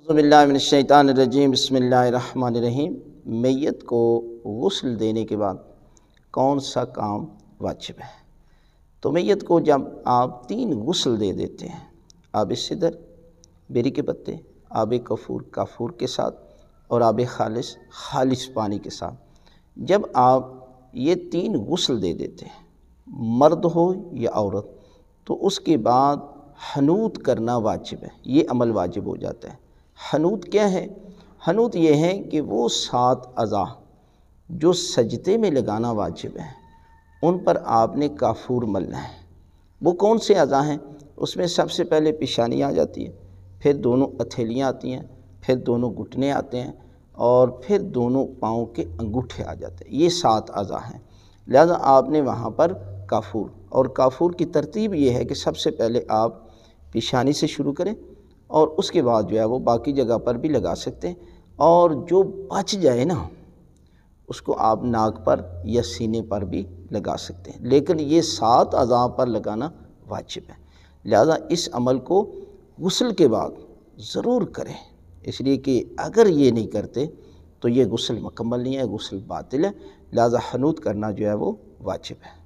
اعوذ باللہ من الشیطان الرجیم بسم اللہ الرحمن الرحیم۔ میت کو غسل دینے کے بعد کون سا کام واجب ہے؟ تو میت کو جب آپ 3 غسل دے دیتے ہیں، آب سدر، بیری کے پتے، آب کافور کے ساتھ اور آب خالص پانی کے ساتھ، جب آپ یہ 3 غسل دے دیتے ہیں، مرد ہو یا عورت، تو اس کے بعد حنوت کرنا واجب ہے۔ یہ عمل واجب ہو جاتا ہے۔ حنوت کیا ہے؟ حنوت یہ ہے کہ وہ 7 اعضاء جو سجدے میں لگانا واجب ہے، ان پر آپ نے کافور ملنا ہے۔ وہ کون سے اعضاء ہیں؟ اس میں سب سے پہلے پیشانی آ جاتی ہے، پھر دونوں ہتھیلیاں آتی ہیں، پھر دونوں گھٹنے آتے ہیں، اور پھر دونوں پاؤں کے انگوٹھے آ جاتے ہیں۔ یہ 7 اعضاء ہیں۔ لہذا آپ نے وہاں پر کافور، اور کافور کی ترتیب یہ ہے کہ سب سے پہلے آپ پیشانی سے شروع کریں، اور اس کے بعد جو ہے وہ باقی جگہ پر بھی لگا سکتے ہیں، اور جو بچ جائے نا اس کو آپ ناک پر یا سینے پر بھی لگا سکتے ہیں، لیکن یہ 7 اعضاء پر لگانا واجب ہے۔ لہذا اس عمل کو غسل کے بعد ضرور کریں، اس لیے کہ اگر یہ نہیں کرتے تو یہ غسل مکمل نہیں ہے، غسل باطل ہے۔ لہذا حنوت کرنا جو ہے وہ واجب ہے۔